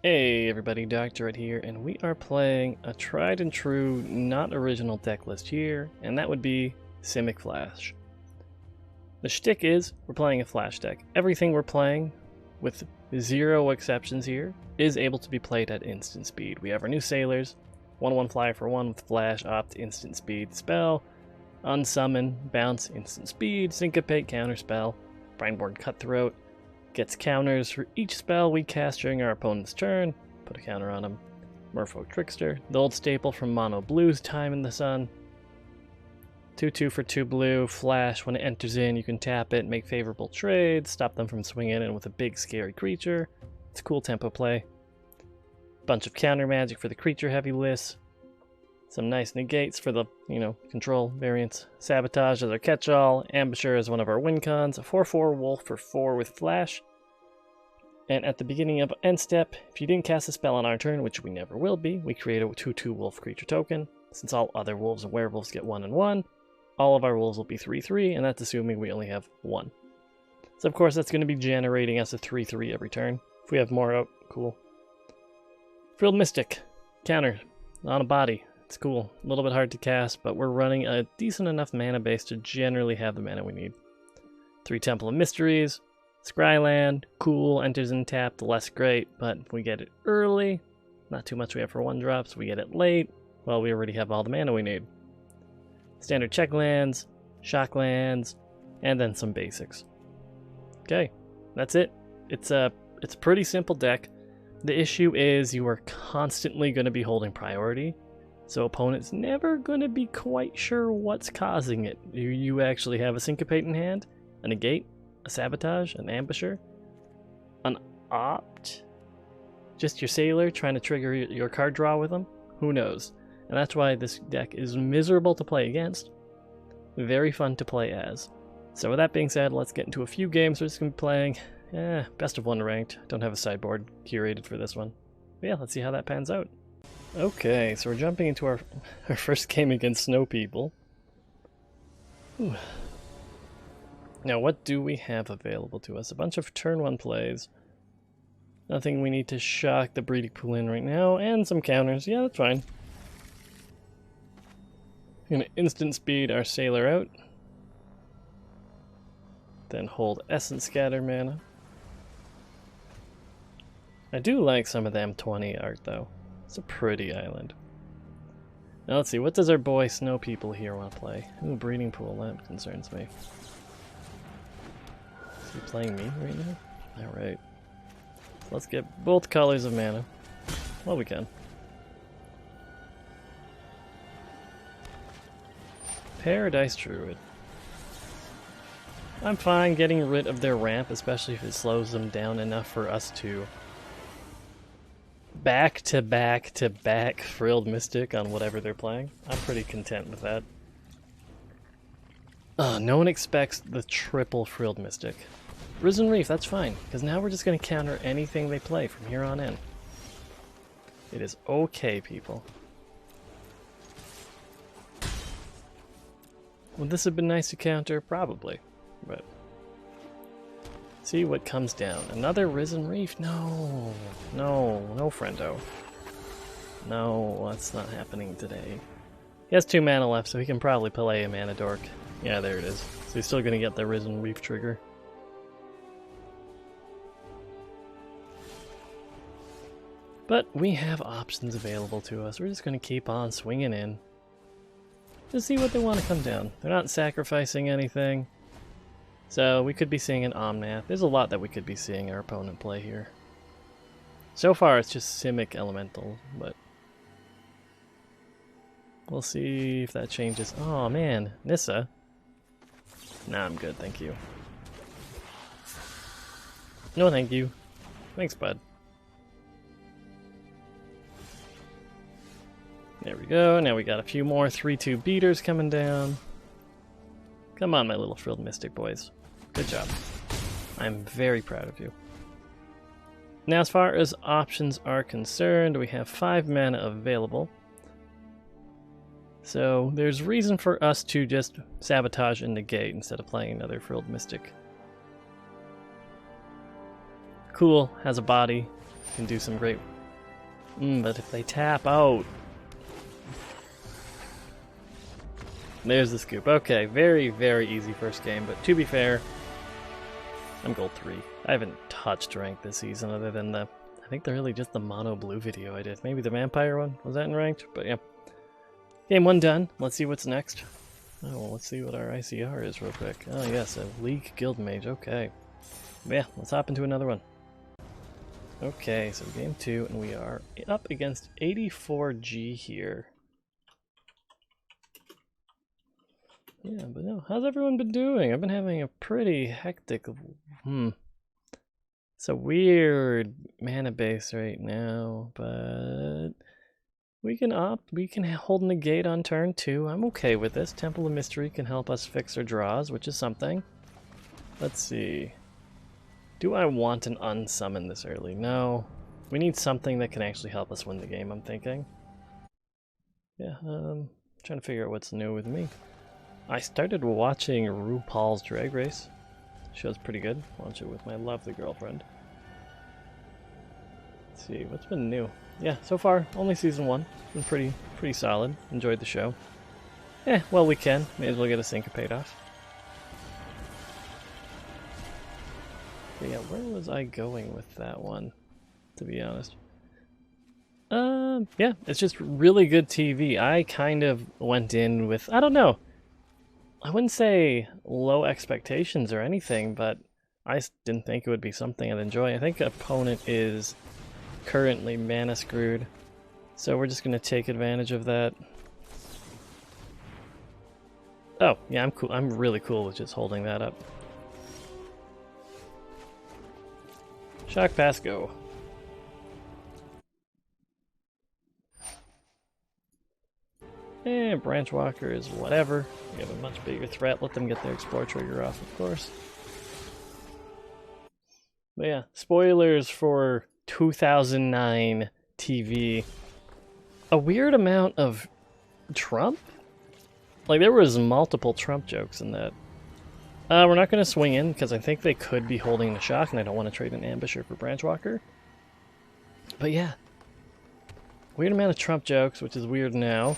Hey everybody, Dr. Ette here, and we are playing a tried and true, not original deck list here, and that would be Simic Flash. The shtick is, we're playing a Flash deck. Everything we're playing, with zero exceptions here, is able to be played at instant speed. We have our new Sailors, 1/1 flyer for 1 with Flash, opt, instant speed, spell, unsummon, bounce, instant speed, syncopate, counterspell, Brindborn Cutthroat, gets counters for each spell we cast during our opponent's turn. Put a counter on him. Merfolk Trickster, the old staple from Mono Blue's time in the sun. 2/2 for 2 blue, Flash. When it enters in, you can tap it, make favorable trades, stop them from swinging in with a big scary creature. It's a cool tempo play. Bunch of counter magic for the creature heavy list. Some nice negates for the, control variants. Sabotage as our catch-all. Ambusher as one of our win cons. A 4/4 wolf for 4 with Flash. And at the beginning of end step, if you didn't cast a spell on our turn, which we never will be, we create a 2/2 wolf creature token. Since all other wolves and werewolves get 1 and 1, all of our wolves will be 3/3, and that's assuming we only have 1. So of course that's going to be generating us a 3/3 every turn. If we have more out, cool. Frilled Mystic. Counter. On a body. It's cool. A little bit hard to cast, but we're running a decent enough mana base to generally have the mana we need. 3 Temple of Mysteries. Scryland. Cool. Enters in tapped. Less great, but if we get it early, not too much we have for 1-drops. We get it late, well, we already have all the mana we need. Standard check lands, shock lands, and then some basics. Okay, that's it. It's a pretty simple deck. The issue is you are constantly going to be holding priority. So opponent's never going to be quite sure what's causing it. Do you actually have a syncopate in hand? A negate? A sabotage? An ambusher? An opt? Just your sailor trying to trigger your card draw with them? Who knows? And that's why this deck is miserable to play against. Very fun to play as. So with that being said, let's get into a few games we're just going to be playing. Best of 1 ranked. Don't have a sideboard curated for this one. But yeah, let's see how that pans out. Okay, so we're jumping into our first game against Snow People. Whew. Now, what do we have available to us? A bunch of turn 1 plays. Nothing we need to shock the breeding pool in right now, and some counters. Yeah, that's fine. Gonna instant speed our Sailor out. Then hold Essence Scatter mana. I do like some of the M20 art, though. It's a pretty island. Now let's see, what does our boy Snow People here want to play? Ooh, breeding pool, that concerns me. Is he playing me right now? Alright. Let's get both colors of mana. Well, we can. Paradise Druid. I'm fine getting rid of their ramp, especially if it slows them down enough for us to back-to-back-to-back Frilled Mystic on whatever they're playing. I'm pretty content with that. No one expects the triple Frilled Mystic. Risen Reef, that's fine, because now we're just going to counter anything they play from here on in. It is okay, people. Would this have been nice to counter? Probably, but see what comes down. Another Risen Reef? No, friendo. No, that's not happening today. He has 2 mana left, so he can probably play a Mana Dork. Yeah, there it is. So he's still gonna get the Risen Reef trigger. But we have options available to us. We're just gonna keep on swinging in. Just see what they want to come down. They're not sacrificing anything. So we could be seeing an Omnath. There's a lot that we could be seeing our opponent play here. So far it's just Simic Elemental, but we'll see if that changes. Oh man, Nissa. Nah, I'm good, thank you. No thank you. Thanks, bud. There we go, now we got a few more 3/2 beaters coming down. Come on, my little Frilled Mystic boys. Good job. I'm very proud of you. Now, as far as options are concerned, we have 5 mana available. So there's reason for us to just sabotage and negate instead of playing another Frilled Mystic. Cool, has a body, can do some great But if they tap out... There's the scoop. Okay, very, very easy first game, but to be fair, I'm gold 3. I haven't touched rank this season other than the... I think they're really just the mono blue video I did. Maybe the vampire one? Was that in ranked? But yeah. Game 1 done. Let's see what's next. Oh, well, let's see what our ICR is real quick. Oh yes, a League Guild Mage. Okay. But yeah, let's hop into another one. Okay, so game 2, and we are up against 84G here. Yeah, but no, how's everyone been doing? I've been having a pretty hectic... It's a weird mana base right now, but... We can hold negate on turn 2. I'm okay with this. Temple of Mystery can help us fix our draws, which is something. Let's see. Do I want an unsummon this early? No. We need something that can actually help us win the game, I'm thinking. Yeah, trying to figure out what's new with me. I started watching RuPaul's Drag Race. Show's pretty good. Watch it with my lovely girlfriend. Let's see, what's been new? Yeah, so far, only season 1. Been pretty solid. Enjoyed the show. Yeah, well we can. May as well get a syncopate off. But yeah, where was I going with that one, to be honest? Yeah, it's just really good TV. I kind of went in with, I don't know, I wouldn't say low expectations or anything, but I didn't think it would be something I'd enjoy. I think opponent is currently mana screwed, so we're just going to take advantage of that. Oh, yeah, I'm cool. I'm really cool with just holding that up. Shock pass, go. And Branch Walker is whatever. We have a much bigger threat. Let them get their Explore trigger off, of course. But yeah, spoilers for 2009 TV. A weird amount of Trump? Like, there was multiple Trump jokes in that. We're not going to swing in, because I think they could be holding the shock, and I don't want to trade an Ambusher for Branch Walker. But yeah. Weird amount of Trump jokes, which is weird now.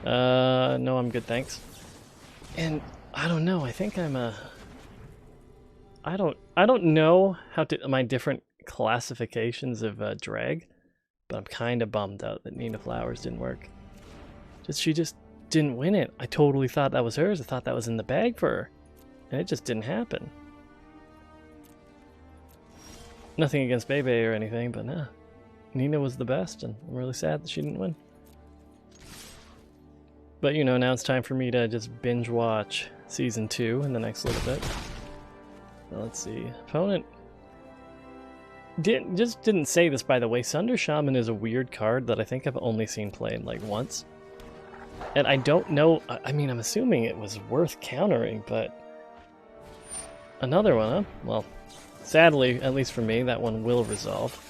No, I'm good, thanks. And I don't know, I think I'm a... I don't know how to my different classifications of drag, but I'm kind of bummed out that Nina Flowers didn't work. She just didn't win it. I totally thought that was hers. I thought that was in the bag for her, and it just didn't happen. Nothing against Bebe or anything, but nah. Nina was the best, and I'm really sad that she didn't win. But you know, now it's time for me to just binge watch Season 2 in the next little bit. Let's see. Opponent didn't say this, by the way. Sunder Shaman is a weird card that I think I've only seen played like once. And I don't know, I mean, I'm assuming it was worth countering, but... Another one, huh? Well, sadly, at least for me, that one will resolve.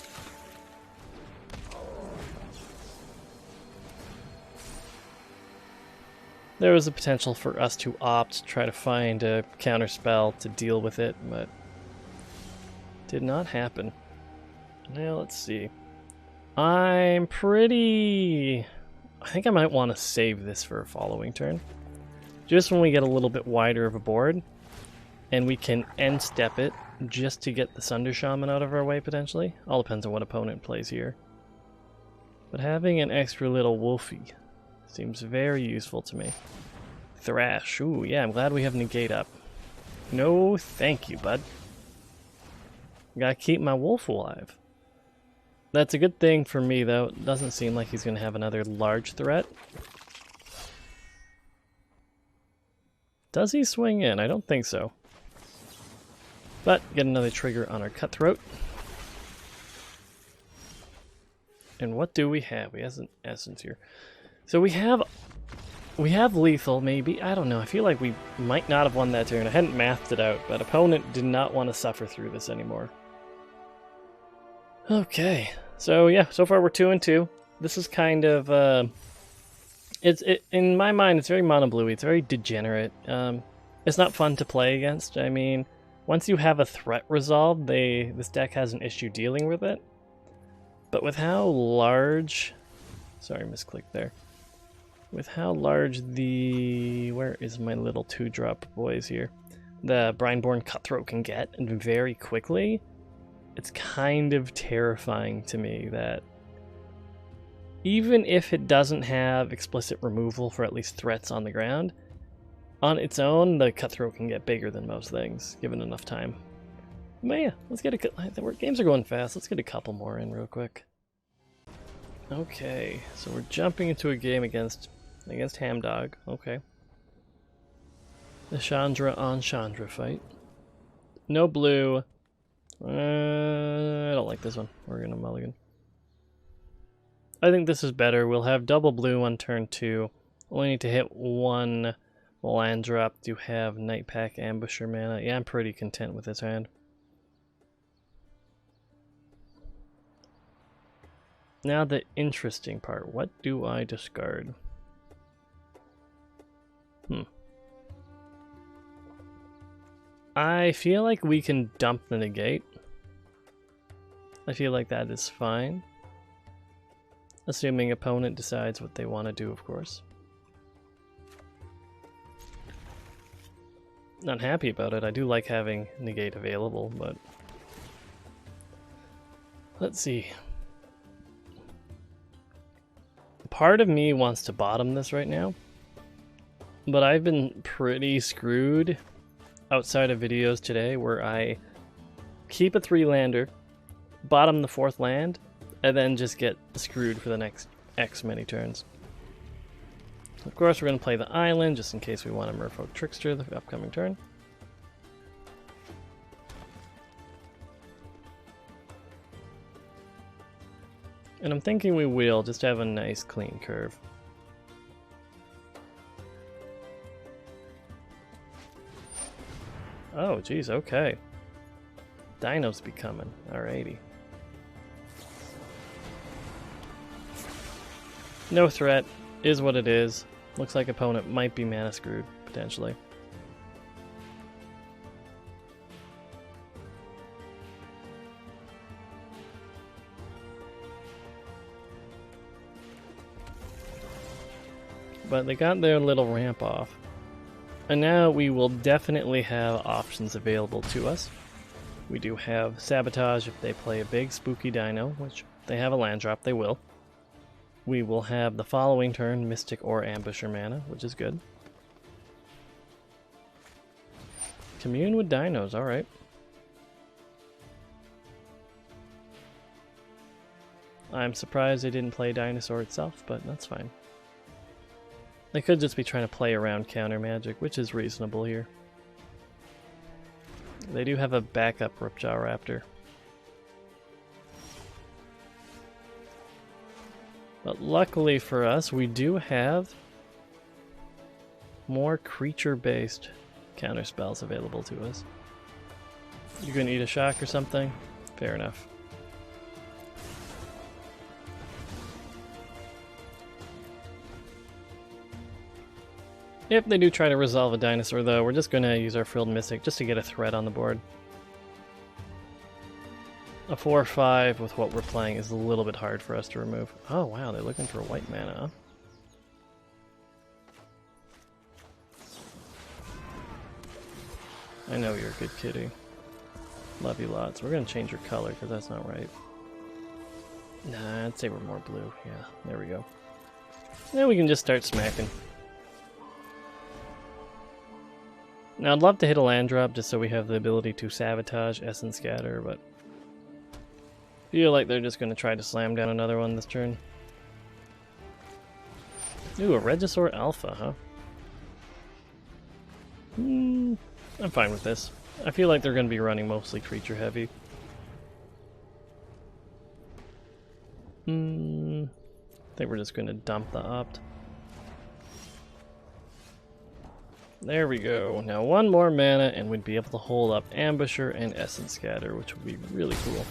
There was a potential for us to opt to try to find a counter spell to deal with it, but did not happen. Now let's see. I think I might want to save this for a following turn. Just when we get a little bit wider of a board, and we can end step it just to get the Sunder Shaman out of our way potentially. All depends on what opponent plays here. But having an extra little wolfie seems very useful to me. Thrash. Ooh, yeah, I'm glad we have negate up. No, thank you, bud. Gotta keep my wolf alive. That's a good thing for me, though. It doesn't seem like he's gonna have another large threat. Does he swing in? I don't think so. But, get another trigger on our Cutthroat. And what do we have? We have an Essence here. So we have lethal, maybe. I don't know. I feel like we might not have won that turn. I hadn't mathed it out, but opponent did not want to suffer through this anymore. Okay. So yeah, so far we're 2-2. This is kind of in my mind it's very mono bluey. It's very degenerate. It's not fun to play against. I mean, once you have a threat resolved, this deck has an issue dealing with it. But with how large... Sorry, misclicked there. With how large the... Where is my little 2-drop boys here? The Brineborn Cutthroat can get, and very quickly, it's kind of terrifying to me that even if it doesn't have explicit removal for at least threats on the ground, on its own, the Cutthroat can get bigger than most things, given enough time. But yeah, let's get the games are going fast. Let's get a couple more in real quick. Okay, so we're jumping into a game against Hamdog. Okay. The Chandra on Chandra fight. No blue. I don't like this one. We're gonna mulligan. I think this is better. We'll have double blue on turn 2. Only need to hit one land drop to have Night Pack Ambusher mana. Yeah, I'm pretty content with this hand. Now the interesting part. What do I discard? I feel like we can dump the negate. I feel like that is fine. Assuming opponent decides what they want to do, of course. Not happy about it. I do like having negate available, but... Let's see. Part of me wants to bottom this right now, but I've been pretty screwed outside of videos today where I keep a 3-lander, bottom the 4th land, and then just get screwed for the next X many turns. Of course, we're going to play the island just in case we want to Merfolk Trickster the upcoming turn. And I'm thinking we will just have a nice clean curve. Oh, geez, okay. Dinos be coming. Alrighty. No threat. Is what it is. Looks like opponent might be mana screwed, potentially. But they got their little ramp off. And now we will definitely have options available to us. We do have Sabotage if they play a big spooky dino, which they have a land drop, they will. We will have the following turn Mystic or Ambusher mana, which is good. Commune with dinos, alright. I'm surprised they didn't play Dinosaur itself, but that's fine. They could just be trying to play around counter magic, which is reasonable here. They do have a backup Ripjaw Raptor. But luckily for us, we do have more creature-based counter spells available to us. You gonna eat a shock or something? Fair enough. If they do try to resolve a dinosaur, though, we're just going to use our Frilled Mystic just to get a threat on the board. A 4/5 with what we're playing is a little bit hard for us to remove. Oh wow, they're looking for white mana, huh? I know you're a good kitty. Love you lots. We're going to change your color because that's not right. Nah, I'd say we're more blue. Yeah, there we go. Now we can just start smacking. Now I'd love to hit a land drop just so we have the ability to Sabotage, Essence Scatter, but I feel like they're just going to try to slam down another one this turn. Ooh, a Regisaur Alpha, huh? I'm fine with this. I feel like they're going to be running mostly creature heavy. I think we're just going to dump the Opt. There we go. Now one more mana and we'd be able to hold up Ambusher and Essence Scatter, which would be really cool.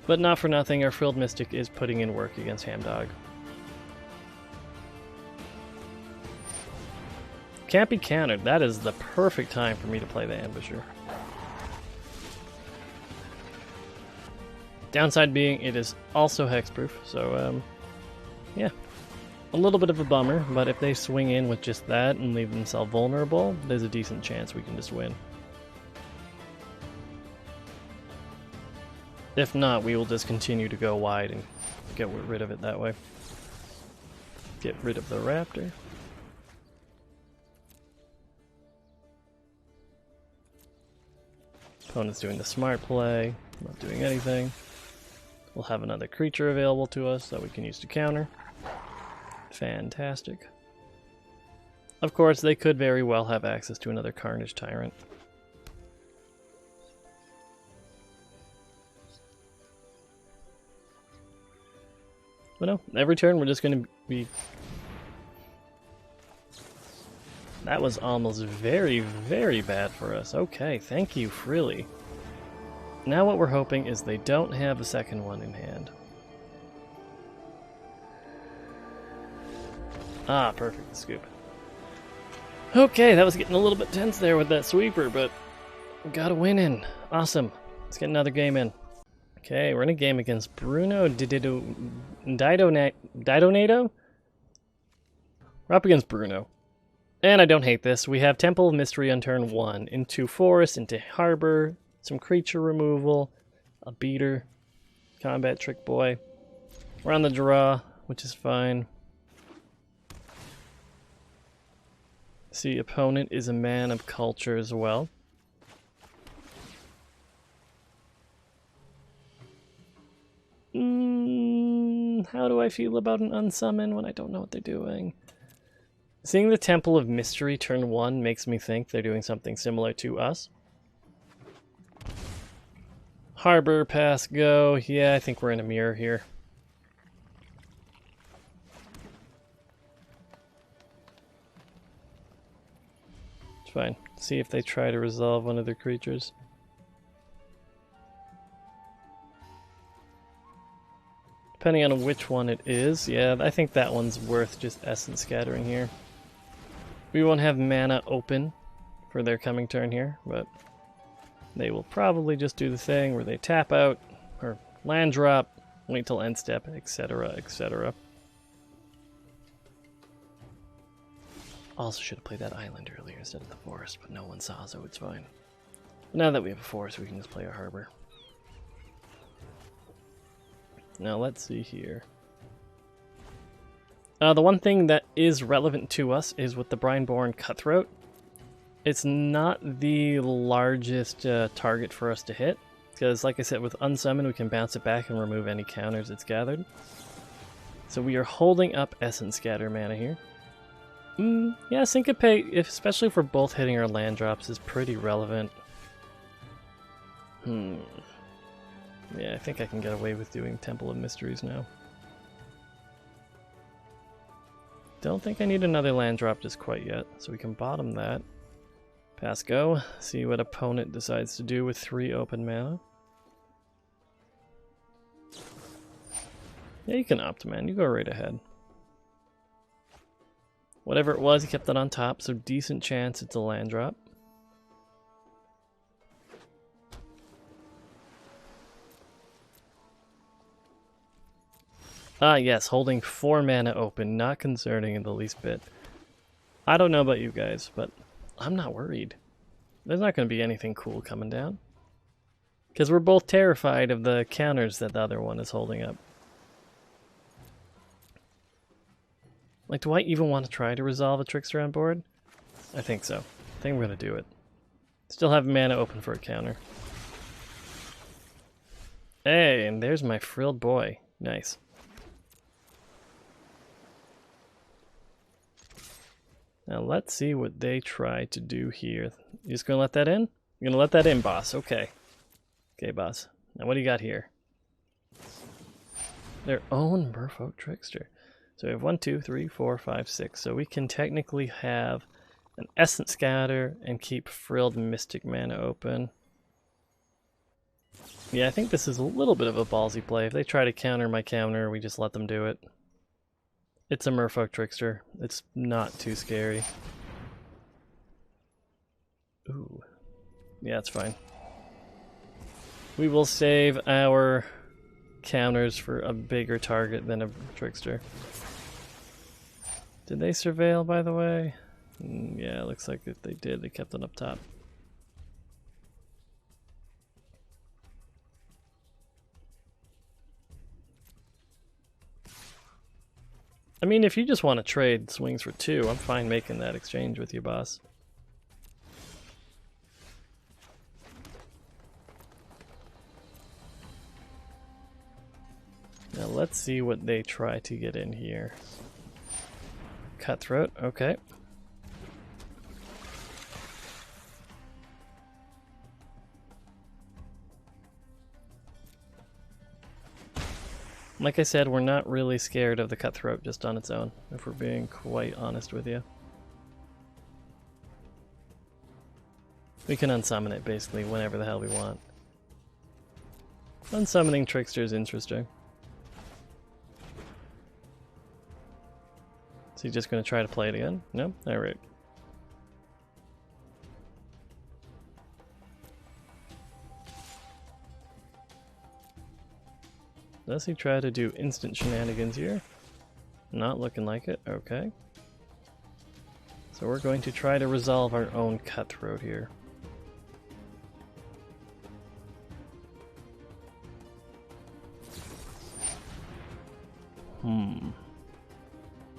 But not for nothing, our Frilled Mystic is putting in work against Hamdog. Can't be countered. That is the perfect time for me to play the Ambusher. Downside being it is also hexproof, so yeah. A little bit of a bummer, but if they swing in with just that and leave themselves vulnerable, there's a decent chance we can just win. If not, we will just continue to go wide and get rid of it that way. Get rid of the raptor. Opponent's doing the smart play, not doing anything. We'll have another creature available to us that we can use to counter. Fantastic. Of course, they could very well have access to another Carnage Tyrant. But no, every turn we're just going to be... That was almost very, very bad for us. Okay, thank you, Frilly. Now what we're hoping is they don't have a second one in hand. Ah, perfect, scoop. Okay, that was getting a little bit tense there with that sweeper, but we got a win in. Awesome. Let's get another game in. Okay, we're in a game against Bruno Didonado? We're up against Bruno. And I don't hate this. We have Temple of Mystery on turn 1, into Forest, into Harbor, some creature removal, a beater, combat trick boy. We're on the draw, which is fine. See, opponent is a man of culture as well. How do I feel about an unsummon when I don't know what they're doing? Seeing the Temple of Mystery turn 1 makes me think they're doing something similar to us. Harbor, pass, go. Yeah, I think we're in a mirror here. It's fine. See if they try to resolve one of their creatures. Depending on which one it is, yeah, I think that one's worth just essence scattering here. We won't have mana open for their coming turn here, but they will probably just do the thing where they tap out, or land drop, wait till end step, etc., etc. Also should have played that island earlier instead of the forest, but no one saw, so it's fine. Now that we have a forest, we can just play a harbor. Now let's see here. The one thing that is relevant to us is with the Brineborn Cutthroat. It's not the largest target for us to hit, because like I said, with Unsummon we can bounce it back and remove any counters it's gathered. So we are holding up Essence Scatter mana here. Yeah, Syncope, especially for both hitting our land drops, is pretty relevant. Yeah, I think I can get away with doing Temple of Mysteries now. Don't think I need another land drop just quite yet, so we can bottom that. Pass go, see what opponent decides to do with 3 open mana. Yeah, you can opt, man. You go right ahead. Whatever it was, he kept that on top, so decent chance it's a land drop. Ah, yes, holding 4 mana open, not concerning in the least bit. I don't know about you guys, but I'm not worried. There's not going to be anything cool coming down. Because we're both terrified of the counters that the other one is holding up. Like, do I even want to try to resolve a trickster on board? I think so. I think we're going to do it. Still have mana open for a counter. Hey, and there's my frilled boy. Nice. Now let's see what they try to do here. You just gonna let that in? You're gonna let that in, boss. Okay. Okay, boss. Now what do you got here? Their own Merfolk Trickster. So we have 1, 2, 3, 4, 5, 6. So we can technically have an Essence Scatter and keep Frilled Mystic mana open. Yeah, I think this is a little bit of a ballsy play. If they try to counter my counter, we just let them do it. It's a Merfolk Trickster. It's not too scary. Ooh. Yeah, it's fine. We will save our counters for a bigger target than a trickster. Did they surveil, by the way? Yeah, it looks like if they did, they kept it up top. I mean, if you just want to trade swings for 2, I'm fine making that exchange with you, boss. Now let's see what they try to get in here. Cutthroat, okay. Like I said, we're not really scared of the Cutthroat just on its own, if we're being quite honest with you. We can unsummon it basically whenever the hell we want. Unsummoning Trickster is interesting. Is he just going to try to play it again? No? Alright. Does he try to do instant shenanigans here? Not looking like it. Okay. So we're going to try to resolve our own Cutthroat here.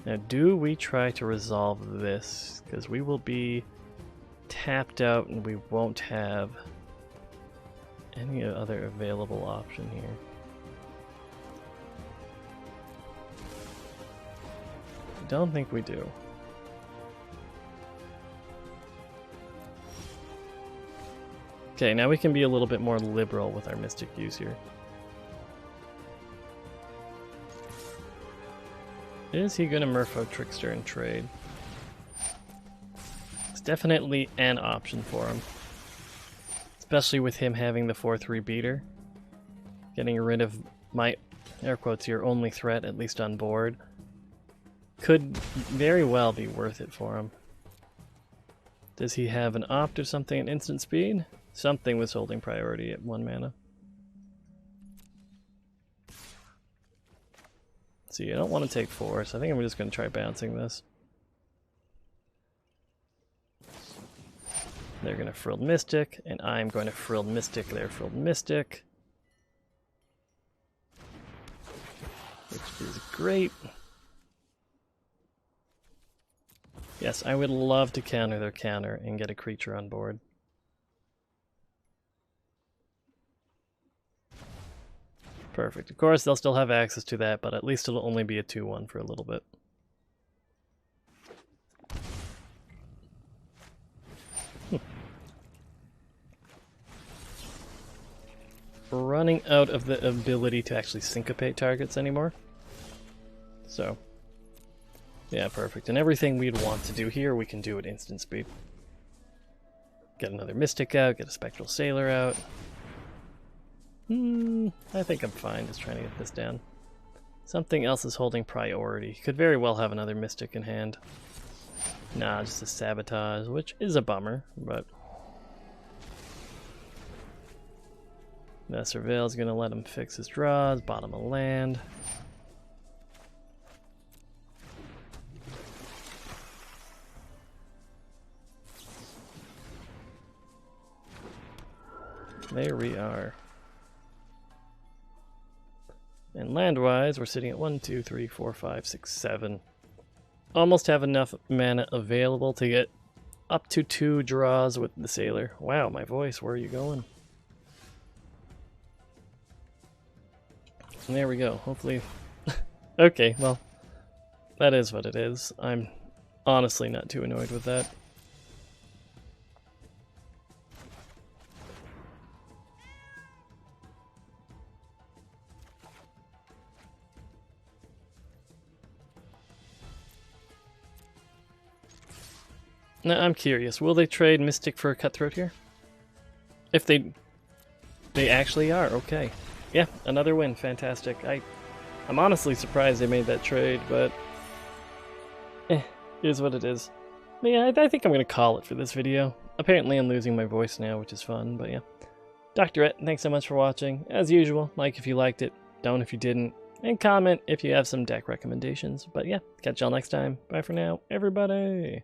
Now, do we try to resolve this? Because we will be tapped out and we won't have any other available option here. I don't think we do. Okay, now we can be a little bit more liberal with our Mystic use here. Is he gonna Merfolk Trickster and trade? It's definitely an option for him. Especially with him having the 4-3 beater. Getting rid of my, air quotes here, only threat, at least on board, could very well be worth it for him. Does he have an opt or something at instant speed? Something was holding priority at 1 mana. See, I don't want to take 4, so I think I'm just going to try bouncing this. They're going to Frilled Mystic, and I'm going to Frilled Mystic their Frilled Mystic. Which is great. Yes, I would love to counter their counter and get a creature on board. Perfect. Of course, they'll still have access to that, but at least it'll only be a 2-1 for a little bit. We're running out of the ability to actually syncopate targets anymore. So, yeah, perfect. And everything we'd want to do here, we can do at instant speed. Get another Mystic out, get a Spectral Sailor out. I think I'm fine just trying to get this down. Something else is holding priority. Could very well have another Mystic in hand. Nah, just a Sabotage, which is a bummer, but... The Surveil's gonna let him fix his draws, bottom of land. There we are. And land-wise, we're sitting at 1, 2, 3, 4, 5, 6, 7. Almost have enough mana available to get up to 2 draws with the Sailor. Wow, my voice, where are you going? And there we go, hopefully... Okay, well, that is what it is. I'm honestly not too annoyed with that. Now, I'm curious, will they trade Mystic for a Cutthroat here? If they actually are, okay. Yeah, another win, fantastic. I'm honestly surprised they made that trade, but... Here's what it is. But yeah, I think I'm going to call it for this video. Apparently I'm losing my voice now, which is fun, but yeah. Dr. Ette, thanks so much for watching. As usual, like if you liked it, don't if you didn't, and comment if you have some deck recommendations. But yeah, catch y'all next time. Bye for now, everybody.